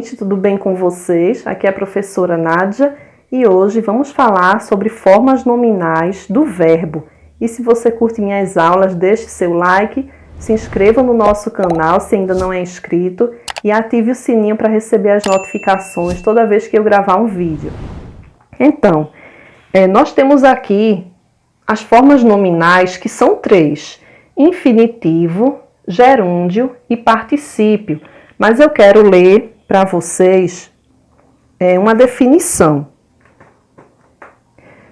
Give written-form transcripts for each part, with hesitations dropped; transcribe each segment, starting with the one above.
gente, tudo bem com vocês? Aqui é a professora Nádia e hoje vamos falar sobre formas nominais do verbo. E se você curte minhas aulas, deixe seu like, se inscreva no nosso canal se ainda não é inscrito e ative o sininho para receber as notificações toda vez que eu gravar um vídeo. Então, nós temos aqui as formas nominais que são três: infinitivo, gerúndio e particípio. Mas eu quero ler para vocês uma definição.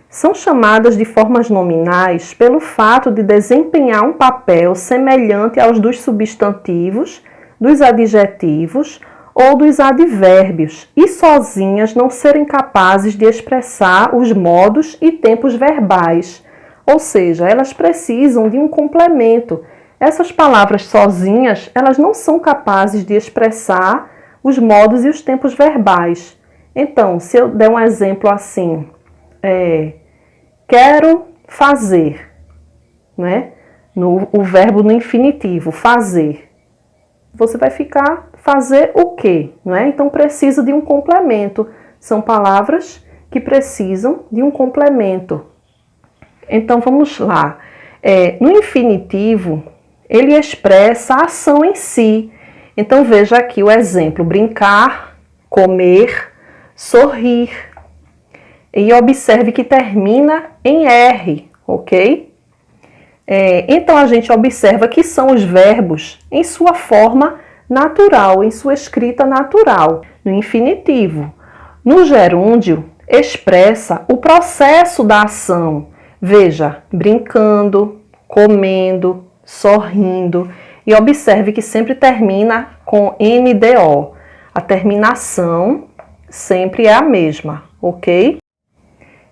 São chamadas de formas nominais pelo fato de desempenhar um papel semelhante aos dos substantivos, dos adjetivos ou dos advérbios e sozinhas não serem capazes de expressar os modos e tempos verbais. Ou seja, elas precisam de um complemento. Essas palavras sozinhas, elas não são capazes de expressar os modos e os tempos verbais. Então, se eu der um exemplo assim, quero fazer, né? O verbo no infinitivo, fazer. Você vai ficar fazer o quê? Não é? Então, precisa de um complemento. São palavras que precisam de um complemento. Então, vamos lá. No infinitivo, ele expressa a ação em si. Então, veja aqui o exemplo: brincar, comer, sorrir. E observe que termina em R, ok? Então, a gente observa que são os verbos em sua forma natural, em sua escrita natural, no infinitivo. No gerúndio, expressa o processo da ação. Veja, brincando, comendo, sorrindo. E observe que sempre termina com NDO. A terminação sempre é a mesma, ok?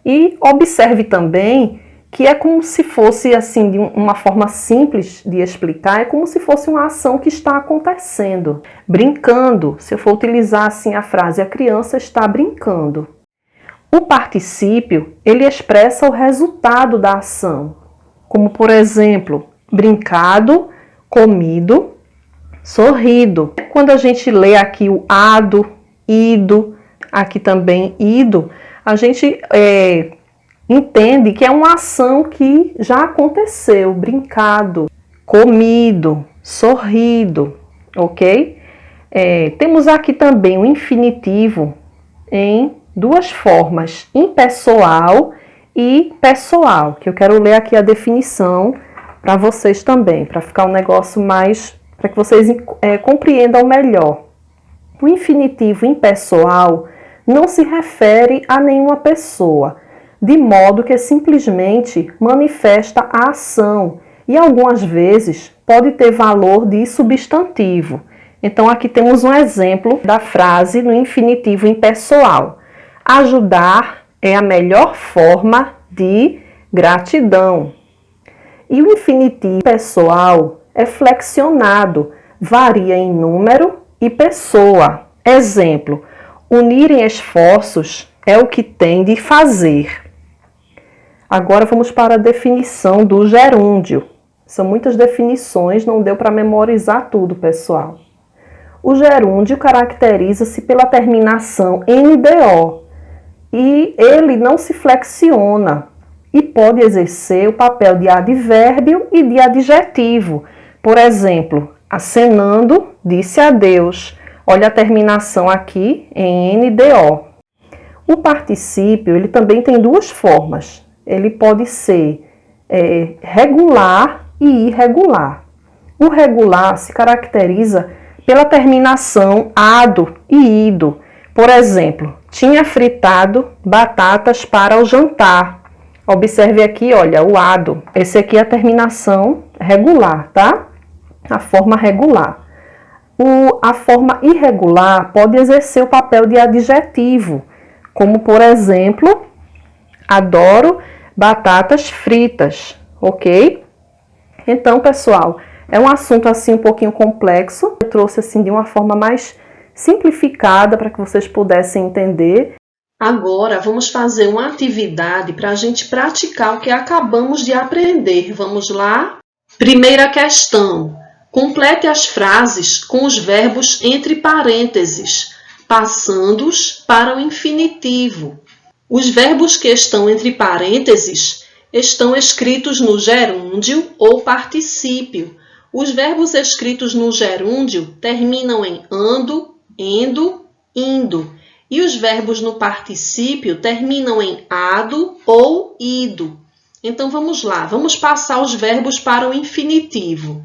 E observe também que é como se fosse, assim, de uma forma simples de explicar, é como se fosse uma ação que está acontecendo. Brincando, se eu for utilizar assim a frase, a criança está brincando. O particípio, ele expressa o resultado da ação, como por exemplo, brincado, comido, sorrido. Quando a gente lê aqui o ado, ido, aqui também ido, a gente entende que é uma ação que já aconteceu: brincado, comido, sorrido, ok? Temos aqui também o infinitivo em duas formas, impessoal e pessoal, que eu quero ler aqui a definição para vocês também, para ficar um negócio mais, para que vocês compreendam melhor. O infinitivo impessoal não se refere a nenhuma pessoa, de modo que simplesmente manifesta a ação e algumas vezes pode ter valor de substantivo. Então aqui temos um exemplo da frase no infinitivo impessoal: ajudar é a melhor forma de gratidão. E o infinitivo pessoal é flexionado, varia em número e pessoa. Exemplo: unirem esforços é o que tem de fazer. Agora vamos para a definição do gerúndio. São muitas definições, não deu para memorizar tudo, pessoal. O gerúndio caracteriza-se pela terminação NDO e ele não se flexiona e pode exercer o papel de advérbio e de adjetivo. Por exemplo, acenando, disse adeus. Olha a terminação aqui em NDO. O particípio, ele também tem duas formas. Ele pode ser regular e irregular. O regular se caracteriza pela terminação ado e ido. Por exemplo, tinha fritado batatas para o jantar. Observe aqui, olha, o ado. Esse aqui é a terminação regular, tá? A forma regular. A forma irregular pode exercer o papel de adjetivo, como por exemplo, adoro batatas fritas, ok? Então, pessoal, é um assunto assim um pouquinho complexo. Eu trouxe assim de uma forma mais simplificada para que vocês pudessem entender. Agora, vamos fazer uma atividade para a gente praticar o que acabamos de aprender. Vamos lá? Primeira questão. Complete as frases com os verbos entre parênteses. passando-os para o infinitivo. Os verbos que estão entre parênteses estão escritos no gerúndio ou particípio. Os verbos escritos no gerúndio terminam em ando, endo, indo. E os verbos no particípio terminam em ado ou ido. Então, vamos lá. Vamos passar os verbos para o infinitivo.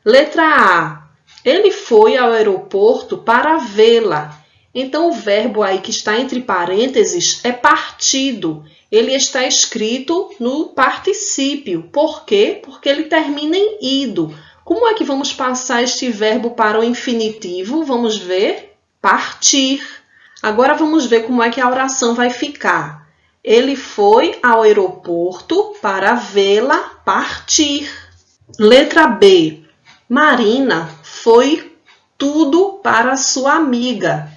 Letra A. Ele foi ao aeroporto para vê-la. Então, o verbo aí que está entre parênteses é partido. Ele está escrito no particípio. Por quê? Porque ele termina em ido. Como é que vamos passar este verbo para o infinitivo? Vamos ver. Partir. Agora, vamos ver como é que a oração vai ficar. Ele foi ao aeroporto para vê-la partir. Letra B. Marina foi tudo para sua amiga.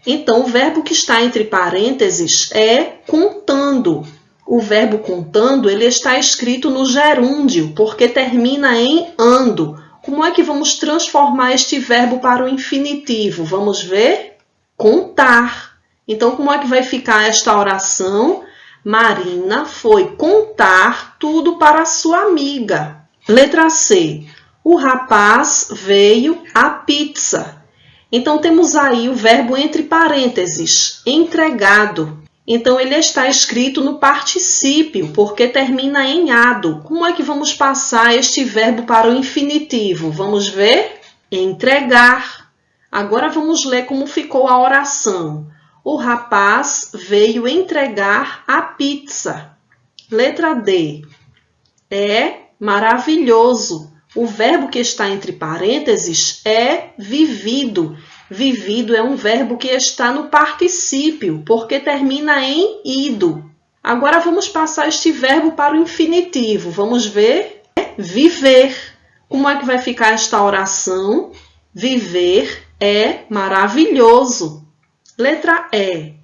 Então, o verbo que está entre parênteses é contando. O verbo contando, ele está escrito no gerúndio, porque termina em ando. Como é que vamos transformar este verbo para o infinitivo? Vamos ver? Contar. Então, como é que vai ficar esta oração? Marina foi contar tudo para sua amiga. Letra C. O rapaz veio à pizza. Então, temos aí o verbo entre parênteses, entregado. Então, ele está escrito no particípio, porque termina em ado. Como é que vamos passar este verbo para o infinitivo? Vamos ver? Entregar. Agora, vamos ler como ficou a oração. O rapaz veio entregar a pizza. Letra D. É maravilhoso. O verbo que está entre parênteses é vivido. Vivido é um verbo que está no particípio, porque termina em ido. Agora vamos passar este verbo para o infinitivo. Vamos ver? Viver. Como é que vai ficar esta oração? Viver é maravilhoso. Letra E.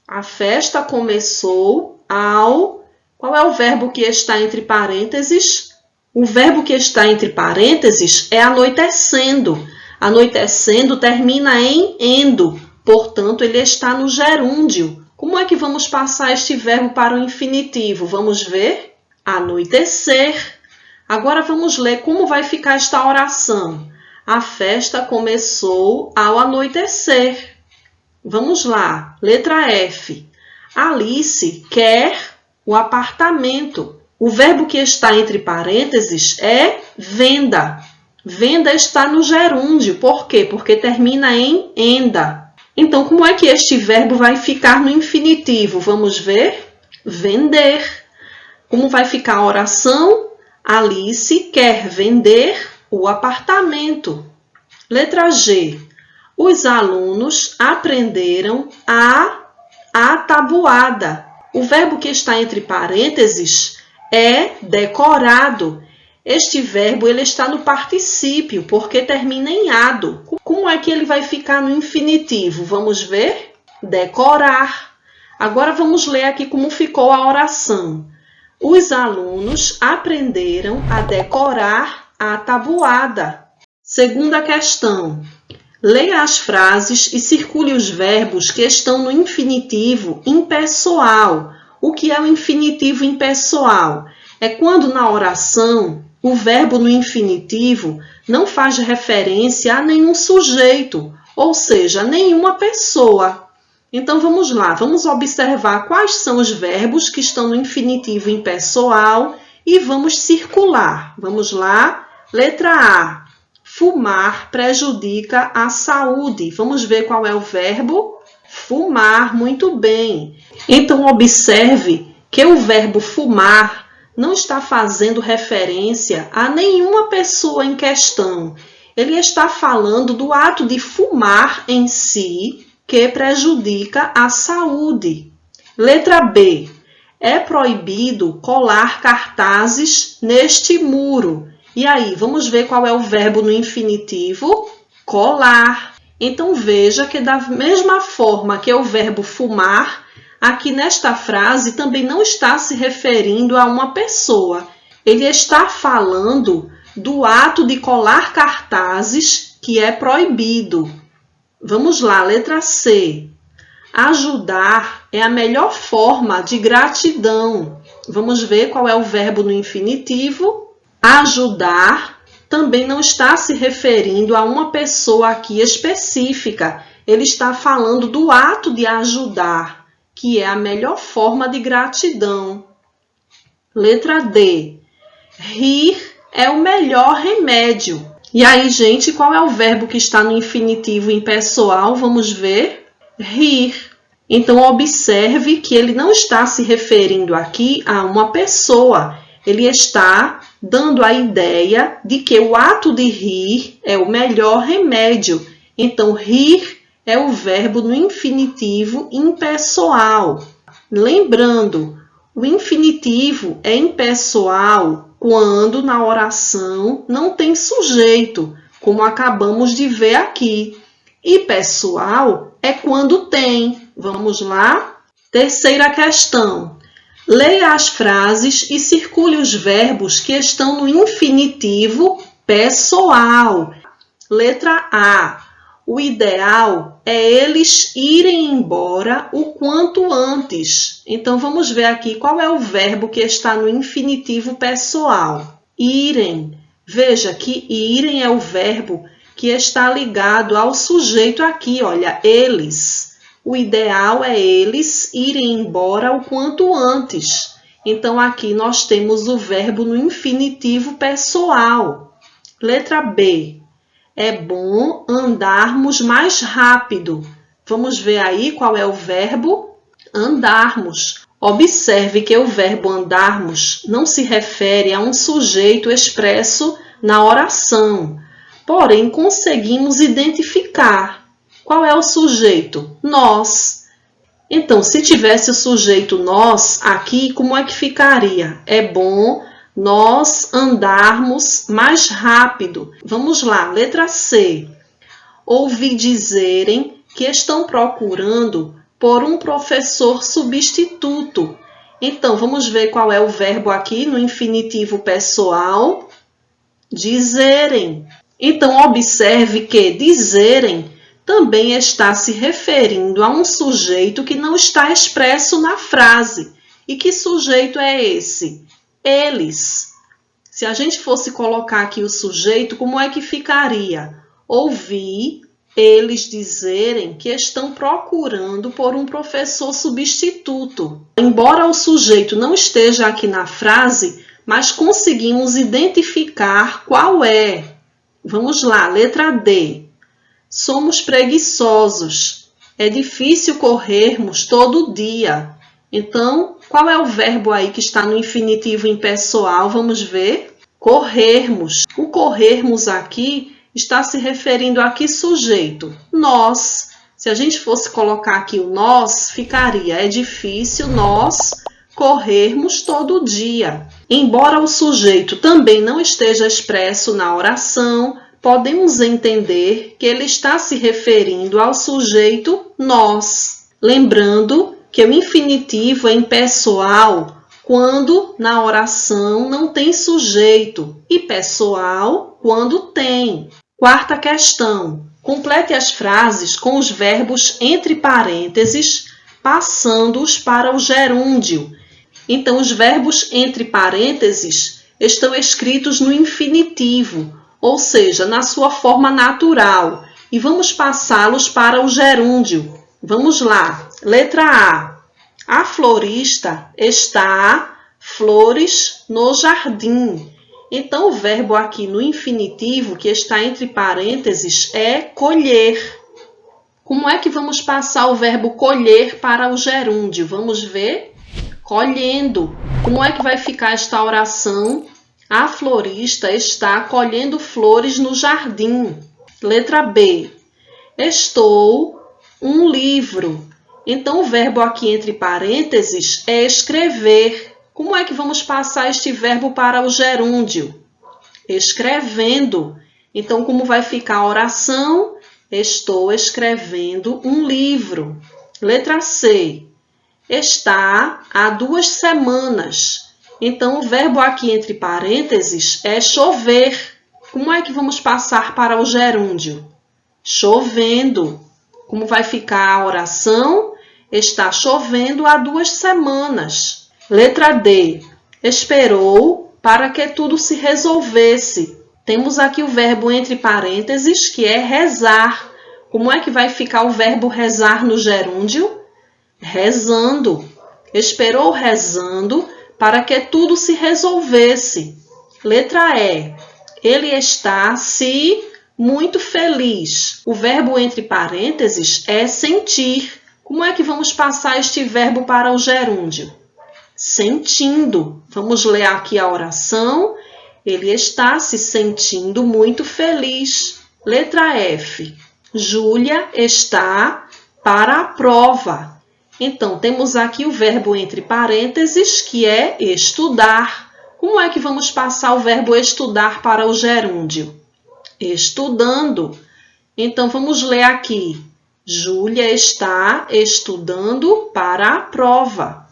A festa começou ao... Qual é o verbo que está entre parênteses? O verbo que está entre parênteses é anoitecendo. Anoitecendo termina em endo, portanto, ele está no gerúndio. Como é que vamos passar este verbo para o infinitivo? Vamos ver? Anoitecer. Agora vamos ler como vai ficar esta oração. A festa começou ao anoitecer. Vamos lá. Letra F. Alice quer o apartamento. O verbo que está entre parênteses é venda. Venda está no gerúndio. Por quê? Porque termina em enda. Então, como é que este verbo vai ficar no infinitivo? Vamos ver? Vender. Como vai ficar a oração? Alice quer vender o apartamento. Letra G. Os alunos aprenderam a tabuada. O verbo que está entre parênteses é decorado. Este verbo ele está no particípio, porque termina em ado. Como é que ele vai ficar no infinitivo? Vamos ver? Decorar. Agora vamos ler aqui como ficou a oração. Os alunos aprenderam a decorar a tabuada. Segunda questão. Leia as frases e circule os verbos que estão no infinitivo impessoal. O que é o infinitivo impessoal? É quando na oração o verbo no infinitivo não faz referência a nenhum sujeito, ou seja, a nenhuma pessoa. Então vamos lá, vamos observar quais são os verbos que estão no infinitivo impessoal e vamos circular. Vamos lá, letra A. Fumar prejudica a saúde. Vamos ver qual é o verbo? Fumar, muito bem. Então, observe que o verbo fumar não está fazendo referência a nenhuma pessoa em questão. Ele está falando do ato de fumar em si, que prejudica a saúde. Letra B. É proibido colar cartazes neste muro. E aí, vamos ver qual é o verbo no infinitivo? Colar. Então, veja que da mesma forma que o verbo fumar, aqui nesta frase também não está se referindo a uma pessoa. Ele está falando do ato de colar cartazes que é proibido. Vamos lá, letra C. Ajudar é a melhor forma de gratidão. Vamos ver qual é o verbo no infinitivo. Ajudar também não está se referindo a uma pessoa aqui específica. Ele está falando do ato de ajudar, que é a melhor forma de gratidão. Letra D. Rir é o melhor remédio. E aí, gente, qual é o verbo que está no infinitivo impessoal? Vamos ver. Rir. Então, observe que ele não está se referindo aqui a uma pessoa. Ele está dando a ideia de que o ato de rir é o melhor remédio. Então, rir é o verbo no infinitivo impessoal. Lembrando, o infinitivo é impessoal quando na oração não tem sujeito, como acabamos de ver aqui. E pessoal é quando tem. Vamos lá? Terceira questão. Leia as frases e circule os verbos que estão no infinitivo pessoal. Letra A. O ideal é eles irem embora o quanto antes. Então, vamos ver aqui qual é o verbo que está no infinitivo pessoal. Irem. Veja que irem é o verbo que está ligado ao sujeito aqui, olha, eles. O ideal é eles irem embora o quanto antes. Então, aqui nós temos o verbo no infinitivo pessoal. Letra B. É bom andarmos mais rápido. Vamos ver aí qual é o verbo? Andarmos. Observe que o verbo andarmos não se refere a um sujeito expresso na oração. Porém, conseguimos identificar. Qual é o sujeito? Nós. Então, se tivesse o sujeito nós aqui, como é que ficaria? É bom nós andarmos mais rápido. Vamos lá, letra C. Ouvi dizerem que estão procurando por um professor substituto. Então, vamos ver qual é o verbo aqui no infinitivo pessoal. Dizerem. Então, observe que dizerem também está se referindo a um sujeito que não está expresso na frase. E que sujeito é esse? Eles. Se a gente fosse colocar aqui o sujeito, como é que ficaria? Ouvi eles dizerem que estão procurando por um professor substituto. Embora o sujeito não esteja aqui na frase, mas conseguimos identificar qual é. Vamos lá, letra D. Somos preguiçosos. É difícil corrermos todo dia. Então, qual é o verbo aí que está no infinitivo impessoal? Vamos ver. Corrermos. O corrermos aqui está se referindo a que sujeito? Nós. Se a gente fosse colocar aqui o nós, ficaria: é difícil nós corrermos todo dia. Embora o sujeito também não esteja expresso na oração, podemos entender que ele está se referindo ao sujeito nós. Lembrando que o infinitivo é impessoal quando na oração não tem sujeito e pessoal quando tem. Quarta questão. Complete as frases com os verbos entre parênteses, passando-os para o gerúndio. Então, os verbos entre parênteses estão escritos no infinitivo, ou seja, na sua forma natural, e vamos passá-los para o gerúndio. Vamos lá. Letra A. A florista está flores no jardim. Então, o verbo aqui no infinitivo, que está entre parênteses, é colher. Como é que vamos passar o verbo colher para o gerúndio? Vamos ver? Colhendo. Como é que vai ficar esta oração? A florista está colhendo flores no jardim. Letra B. Estou um livro. Então, o verbo aqui entre parênteses é escrever. Como é que vamos passar este verbo para o gerúndio? Escrevendo. Então, como vai ficar a oração? Estou escrevendo um livro. Letra C. Está há 2 semanas. Então, o verbo aqui entre parênteses é chover. Como é que vamos passar para o gerúndio? Chovendo. Como vai ficar a oração? Está chovendo há 2 semanas. Letra D. Esperou para que tudo se resolvesse. Temos aqui o verbo entre parênteses, que é rezar. Como é que vai ficar o verbo rezar no gerúndio? Rezando. Esperou rezando para que tudo se resolvesse. Letra E. Ele está muito feliz. O verbo entre parênteses é sentir. Como é que vamos passar este verbo para o gerúndio? Sentindo. Vamos ler aqui a oração. Ele está se sentindo muito feliz. Letra F. Júlia está para a prova. Então, temos aqui o verbo entre parênteses, que é estudar. Como é que vamos passar o verbo estudar para o gerúndio? Estudando. Então, vamos ler aqui. Júlia está estudando para a prova.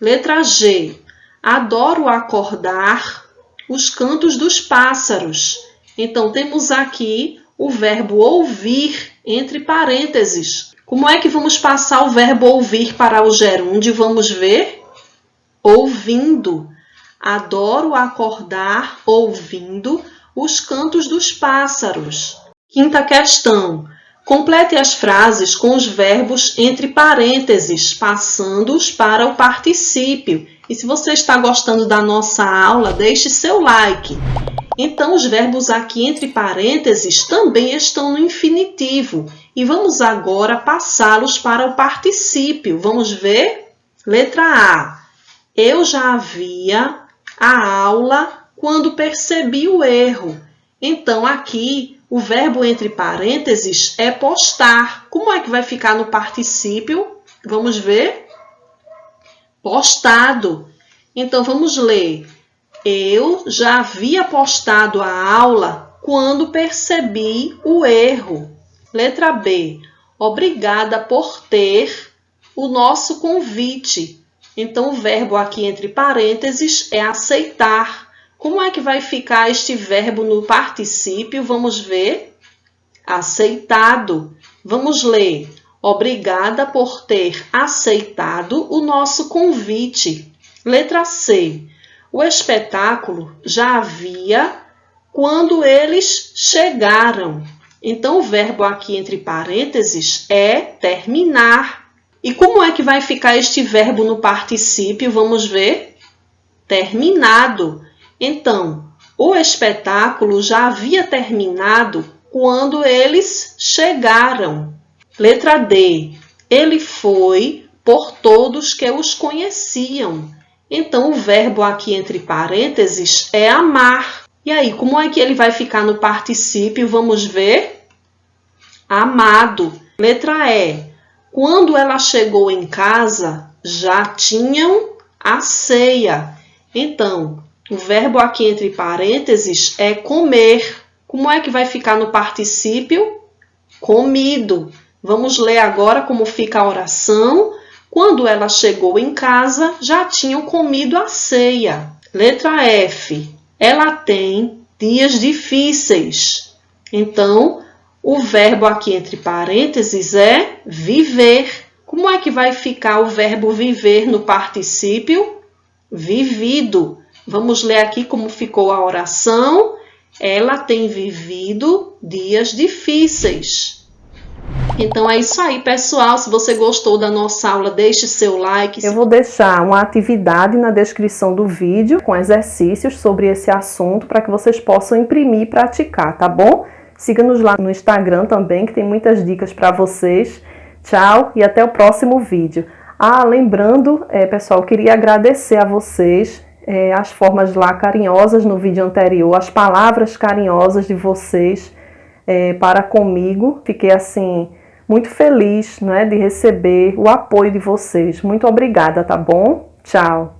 Letra G. Adoro acordar os cantos dos pássaros. Então, temos aqui o verbo ouvir entre parênteses. Como é que vamos passar o verbo ouvir para o gerúndio? Vamos ver? Ouvindo. Adoro acordar ouvindo os cantos dos pássaros. Quinta questão. Complete as frases com os verbos entre parênteses, passando-os para o particípio. E se você está gostando da nossa aula, deixe seu like. Então, os verbos aqui entre parênteses também estão no infinitivo. E vamos agora passá-los para o particípio. Vamos ver? Letra A. Eu já havia a aula quando percebi o erro. Então, aqui, o verbo entre parênteses é postar. Como é que vai ficar no particípio? Vamos ver? Postado. Então, vamos ler. Eu já havia postado a aula quando percebi o erro. Letra B. Obrigada por ter o nosso convite. Então, o verbo aqui entre parênteses é aceitar. Como é que vai ficar este verbo no particípio? Vamos ver. Aceitado. Vamos ler. Obrigada por ter aceitado o nosso convite. Letra C. O espetáculo já havia quando eles chegaram. Então, o verbo aqui entre parênteses é terminar. E como é que vai ficar este verbo no particípio? Vamos ver. Terminado. Então, o espetáculo já havia terminado quando eles chegaram. Letra D. Ele foi por todos que os conheciam. Então, o verbo aqui entre parênteses é amar. E aí, como é que ele vai ficar no particípio? Vamos ver. Amado. Letra E. Quando ela chegou em casa, já tinham a ceia. Então, o verbo aqui entre parênteses é comer. Como é que vai ficar no particípio? Comido. Vamos ler agora como fica a oração. Quando ela chegou em casa, já tinham comido a ceia. Letra F. Ela tem dias difíceis. Então, o verbo aqui entre parênteses é viver. Como é que vai ficar o verbo viver no particípio? Vivido. Vamos ler aqui como ficou a oração. Ela tem vivido dias difíceis. Então é isso aí, pessoal. Se você gostou da nossa aula, deixe seu like. Eu vou deixar uma atividade na descrição do vídeo com exercícios sobre esse assunto para que vocês possam imprimir e praticar, tá bom? Siga-nos lá no Instagram também, que tem muitas dicas para vocês. Tchau e até o próximo vídeo. Lembrando, pessoal, eu queria agradecer a vocês as formas lá carinhosas no vídeo anterior, as palavras carinhosas de vocês para comigo. Fiquei assim muito feliz, né, de receber o apoio de vocês. Muito obrigada, tá bom? Tchau!